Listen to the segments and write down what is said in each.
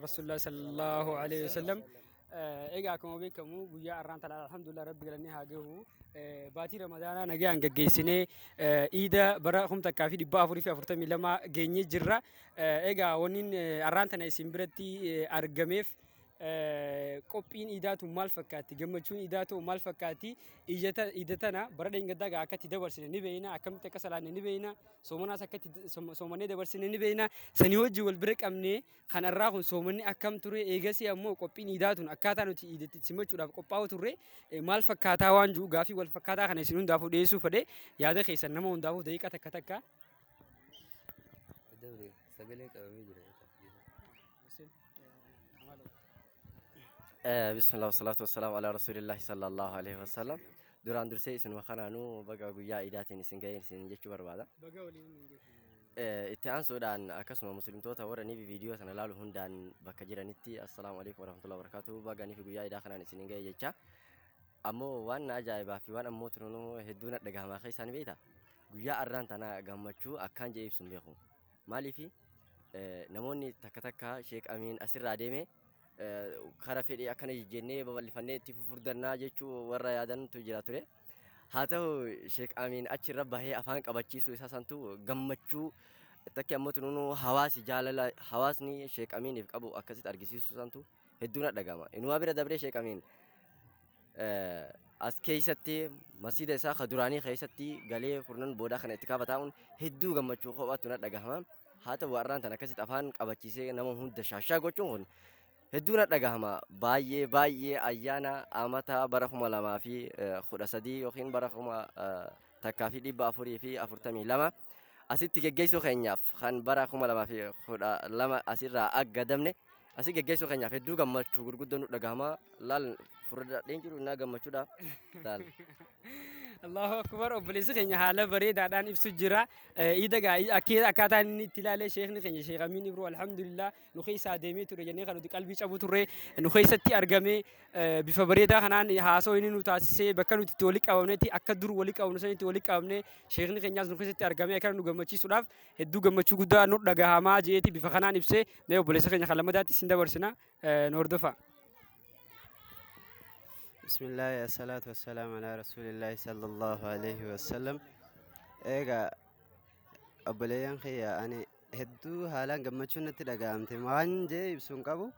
Rasulullah sallallahu alaihi wasallam egaa akkuma beekamu guyyaa har'aan tana alhamdulillah rabbi galannee haa gahu baatii ramadaanaa nagaan gaggeessinee iida bara 1442 geenyee jirra. Egaa wannin har'aan tana isin biratti argameef qophiin iidaatu maal fakkaatti gammachuun iidaatu maal fakkaatti iida tana bara dheengaddaa gaa akkatti dabarsine ni beeyna akkamitti akka salaanne ni beeyna soomanaas akkatti soomannee dabarsine ni beeyna sanii wajji wal bira qabnee kanarraa kun soomanni akkam ture eegasii ammoo qophiin iidaatuun akkaataa nuti iidatti simachuudhaaf qophaa'u turre maal fakkaataa waan jiru gaafii wal fakkaataa kana isin hundaafuu dhiyeessuu fedhe yaada keessan nama hundaafuu daqiiqa takka takka. بسم الله والصلاة والسلام على رسول الله صلى الله عليه وسلم. duraan dursee isinuma kanaanuu baga guyyaa iidaatiin isin ga'een isin jechuu barbaada. Itti aansuudhaan akkasuma muslimtoota warra ni viidiyoo sana ilaalu hundaan bakka jiranitti assalaamu alaikum warahmatullahi wabarakatuh baga ni guyyaa iidaa kanaan isin ga'e jecha. Ammoo waan ajaa'ibaa fi waan ammoo tunuu hedduu nadha gahamaa keessaan beekta. Guyyaa har'aan tana gammachuu akkaan jee ibsuun beeku. Maaliif namoonni takka takka Sheek Amiin asirraa deemee kara fedhii akkana jennee babal'ifannee itti fufurdannaa jechuu warra yaadantu jira ture. Haa ta'u Sheek Amiin achirra bahee afaan qabachiisuu isaa santu gammachuu takki ammoo tunuu hawaasi jaalala hawaasni Sheek Amiiniif qabu akkasitti argisiisuu santu hedduu nadha gama. Inumaa bira dabree Sheek Amiin as keessatti masjiida isaa ka duraanii keessatti galee kurnan boodaa kana itti kaafataa'uun hedduu gammachuu kophaatu nadha gahama. Haa ta'u har'aan tan akkasitti afaan qabachiisee nama hunda shaashaa gochuun kun hedduu nadha gahama. Baay'ee ayyaana amata bara 2013 yookiin bara 1442 asitti geggeessuu keenyaaf kan bara 2012 asirraa aggadamne asii geggeessuu keenyaaf hedduu gammachuu gurguddoo nu dhagahama. Laal furdadheen jiru naa gammachuudha. Laal. Allahu akbar obboleessi keenya haala bareedaadhaan ibsu jira. Iida gaa akkaataa inni itti ilaalee sheekni keenya Sheek Amiin Ibroo alhamdulillah nu keessa deemee ture jennee kan nuti qalbii cabu turre nu keessatti argamee bifa bareedaa kanaan haasoo inni nu taasisee bakka nuti itti walitti qabamnetti akka dur walitti qabamnu sanitti walitti qabamnee sheekni keenyaas nu keessatti argamee akka nu gammachiisuudhaaf hedduu gammachuu guddaa nu dhagahamaa jeeti bifa kanaan ibsee mee obboleessa keenya kan lammadaatti isin dabarsina nu hordofa. بسم الله الصلاة والسلام على رسول الله صلى الله عليه وسلم. إيجا أبليان خيا أنا هدو حالا قمتشون نتدقى أمتي ما جاي بسون كابو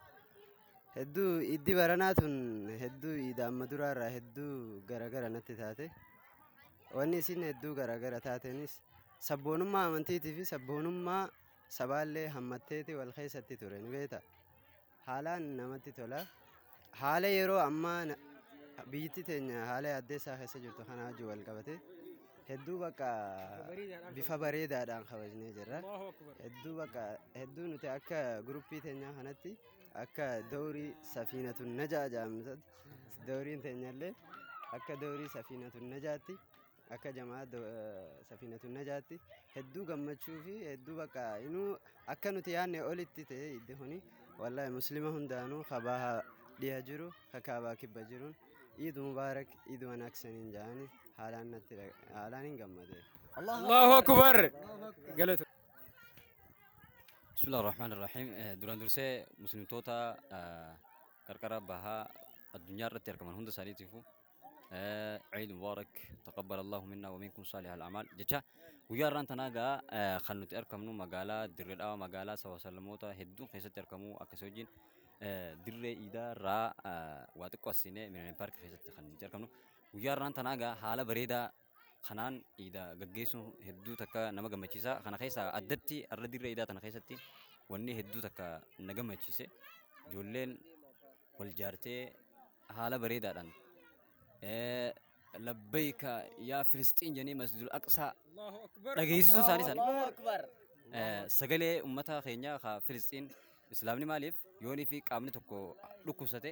هدو إدي براناتون هدو إذا مدرارا هدو غرغرة نتتاتي واني سين هدو غرغرة تاتينيس سبونم ما أمنتي في سبونم ما سبالي همتيتي والخيسة تورين بيتا حالا نمتي تولا حالا يرو أما biyyatti teenya haala addeessaa keessa jirtu kana wajjin wal qabate hedduu bakka bifa bareedaadhaan kabajnee jirra. Hedduu nuti akka guruppii teenyaa kanatti akka doorii safiinatun najaa jedhamtu dooriin teenyallee akka doorii safiinatun najaatti akka jamaa safiinatun najaatti hedduu gammachuu fi hedduu bakka inuu akka nuti yaadne olitti ta'e iddi kuni wallahi muslima hundaanuu kabaa dhiyaa jiru kakaabaa kibba jiruun عيد مبارك عيد وناكسنين جاني حالان قمده الله أكبر قالت. بسم الله الرحمن الرحيم. دوران درسي مسلم توتا كركرة بها الدنيا رتير كمان هند سالي تفو عيد مبارك تقبل الله منا ومنكم صالح الأعمال جتا وياران تناغا خلنو تركمنو مقالة درد أو مقالة سوا سلموتا هدون خيسة تركمو أكسوجين dirree iidaa irraa waa xiqqoo asiinee Millennium Park keessatti kan nuti argamnu. Guyyaa irraan tanaagaa haala bareedaa kanaan iidaa gaggeessuun hedduu takka nama gammachiisa. Kana keessaa addatti irra dirree iidaa tana keessatti wanni hedduu takka na gammachiise. Ijoolleen wal jaartee haala bareedaadhaan labbayka yaa Filisxiin jennee masjidul aqsaa dhageessisuu isaanii sagalee uummata keenyaa ka Filisxiin Islaamni maaliif yoonii fi qaamni tokko dhukkubsate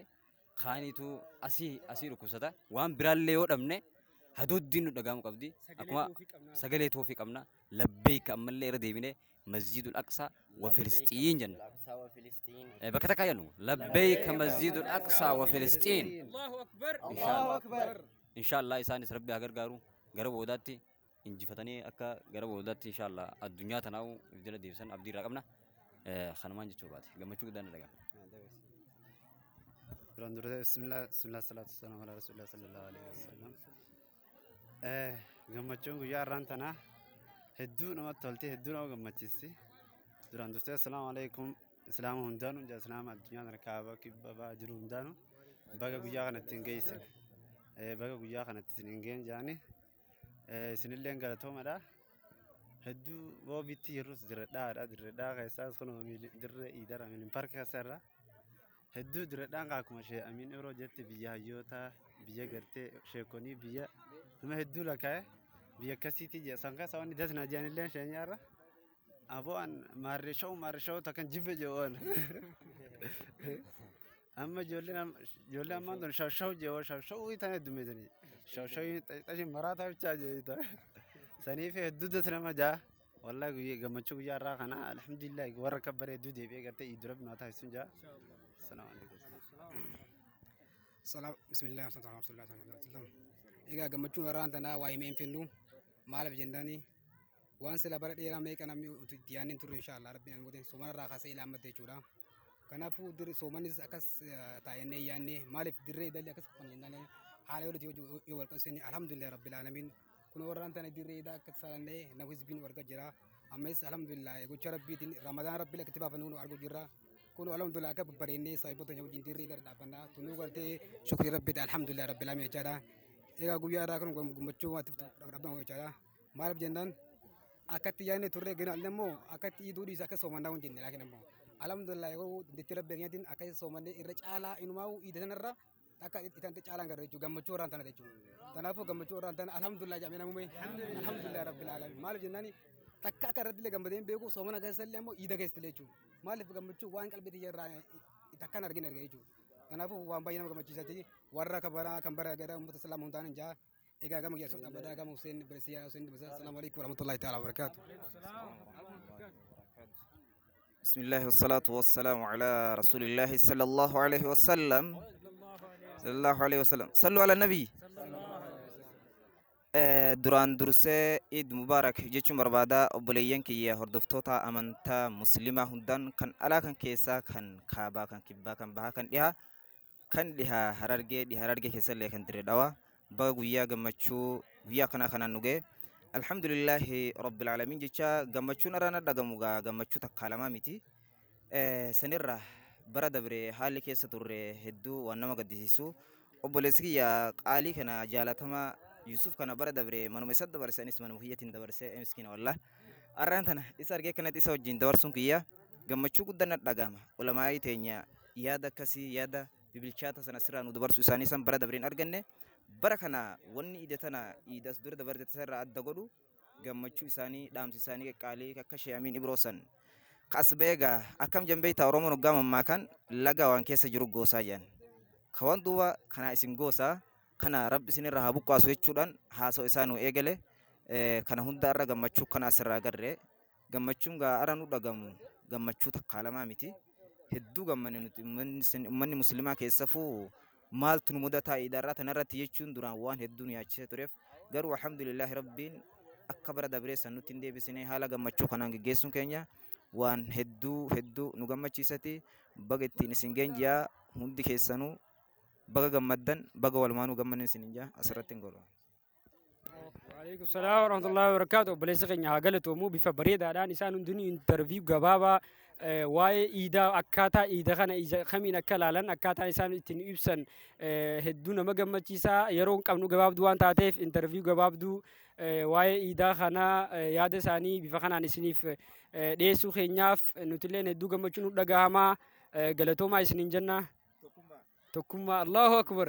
kaaniitu asii dhukkubsata waan biraallee yoo dhabne hadooddiin nu dhagaamu qabdi akkuma sagalee toofii qabna labbeeyka ammallee irra deebine masjidul aqsaa wa Filisxiin jenna bakka takkaa jennu labbeeyka masjidul aqsaa wa Filisxiin inshaallah isaanis rabbi haa gargaaru gara boodaatti injifatanii akka gara boodaatti inshaallah addunyaa tanaa'u jala deebisan abdii irraa qabna. kanumaan jechuu baate gammachuu guddaan na dhaga'ama. duraan dursee bismillah salaatu wasalaamu ala rasulillah sallallahu alaihi wasallam. Gammachuun guyyaa har'aan tanaa hedduu namatti tolti, hedduu nama gammachiisti. Duraan dursee assalaamu alaikum islaama hundaanuu jaa islaama addunyaa kana kaaba kibba ba'aa jiru hundaanuu baga guyyaa kanatti hin geessan. Baga guyyaa kanatti isin hin geen jaani isinillee galatoomadha. Hedduu boobitti yerus diradhaadha. Diradhaa keessaas kun dirree iidara miliin parka keessarra hedduu diradhaan akkuma shee amiin yeroo jetti biyya hayyoota biyya gartee sheekonii biyya nama hedduu lakkaa'e biyya akkasiitii jee san keessa wanni dasna jeanillee sheenyaarra abo'an maarreshoo takkan jibbe jee'oon amma ijoollee ammaan tun shawshaw jee'oo shawshawii tan heddumeetanii shawshawii xaxii maraataa bichaa jee'ita saniif hedduu dasnama jaa wallahi guyyaa gammachuu guyyaa irraa kana alhamdulillah warra kabbaree hedduu deebi'ee gartee iddoo rabbi naa taasisuun jaa. السلام عليكم. بسم الله والصلاة والسلام على رسول الله صلى الله عليه وسلم. إذا قمتشون وران تنا وايمين فينو مالف جنداني وان سلا برد إيرا ميك أنا ديانين تور إن شاء الله ربنا نقولين سومنا راح سيل أمد تجورا كنا فو در سومني أكس تايني يعني مالف در إذا أكس كونجنداني حاله ولا تيجي يورك سيني الحمد لله رب العالمين كنا وران تنا در إذا كتسالني نفوز بين ورك جرا أمس الحمد لله يقول شرب بيتين رمضان رب الله كتبه فنون أرجو جرا كونوا alhamdulillah akka babbareennee saayibota nyoo jindirri dhadhaabannaa tunuu galtee shukrii rabbiidha alhamdulillah rabbil alamin jechaadha. Egaa guyyaa irraa kun gammachuu waatiif dhadhaabban jechaadha. Maaliif jennaan akkatti yaadne turre gina immoo akkatti iduu dhiisa akka soomannaa hin jenne laakiin immoo alhamdulillah yeroo deetti rabbi keenyatiin akka soomannee irra caalaa inumaa iida sanarra akka itti caalaan garuu jechuudha gammachuu irraan tana jechuudha. Kanaafuu gammachuu irraan tana alhamdulillah jaamina muumee alhamdulillah rabbil alamin maaliif jennaani takka akka irratti illee gammadeen beeku soomana keessallee immoo iida keessatti jechuudha. Maaliif gammachuu waan qalbii xiyyeerraa takkaan argina arga jechuudha. Kanaafuu waan baay'ee nama gammachiisatti warra kan bara gara uummata islaamaa hundaan hin jaa egaa gama geessu dhaabbataa gama Hussein Birsiyaa Hussein Birsiyaa assalamu alaikum warahmatullahi ta'ala wabarakatuh. بسم الله والصلاة والسلام على رسول الله صلى الله عليه وسلم صلوا على النبي. duraan dursee Eid Mubarak jechuun barbaada obboleeyyan kiyya hordoftoota amantaa muslimaa hundaan kan alaa kan keessaa kan kaabaa kan kibbaa kan bahaa kan dhihaa harargee keessallee kan dirree dhawaa baga guyyaa gammachuu guyyaa kanaan nu ga'e alhamdulillahi rabbil alamin jecha gammachuun irraa dhagamu gammachuu takkaa lamaa miti sanirra bara dabre haalli keessa turre hedduu waan nama gaddisiisu obboleessi kiyya qaalii kana jaalatamaa Yusuf kana bara dabre manuma isa dabarsanis manuma kiyyatiin dabarsee miskiina wallah arraan tana isa argee kanatti isa wajjin dabarsuun kiyya gammachuu guddaan dhagama ulamaa'ii teenya yaada akkasii yaada bibilchaata sana sirraa nu dabarsu isaanii san bara dabreen arganne bara kana wanni iida tana iidas dura dabarte irraa adda godhu gammachuu isaanii dhaamsi isaanii qaqqaalee akka sheeyamiin ibroosan kasbeega akkam jambeeyta oromoon hoggaa mammaakan laga waan keessa jiru goosaa jedhan kawan duuba kana isin goosaa kana rabbi isinirraa haa buqqaasu jechuudhaan haasa'u isaa nu eegale kana hunda irra gammachuu kana asirraa agarre gammachuun ara nu dhagamu gammachuu takkaa lamaa miti hedduu gammanne nuti ummanni muslimaa keessafuu maaltu nu mudataa iidarraa tanarratti jechuun duraan waan hedduu nu yaachisee tureef garuu alhamdulillahi rabbiin akka bara dabreessan nutti hin deebisine haala gammachuu kanaan geggeessuun keenya waan hedduu nu gammachiisati baga ittiin isin geenjiyaa hundi keessanuu baga gammaddan baga walumaanuu gammanne isin injaa asirratti hin godhu. Waalaikum salaam warahmatullahi wabarakatuh. Obboleessa keenya haa galatoomuu bifa bareedaadhaan isaan hundinuu interview gabaabaa waa'ee iidaa akkaataa iida kana kamiin akka ilaalan akkaataa isaan ittiin ibsan hedduu nama gammachiisaa yeroo hin qabnu gabaabduu waan taateef interview gabaabduu waa'ee iidaa kana yaada isaanii bifa kanaan isiniif dhiyeessuu keenyaaf nutilleen hedduu gammachuun nu dhagahamaa galatoomaa isiniin jenna. Tokkummaa Allahu akbar.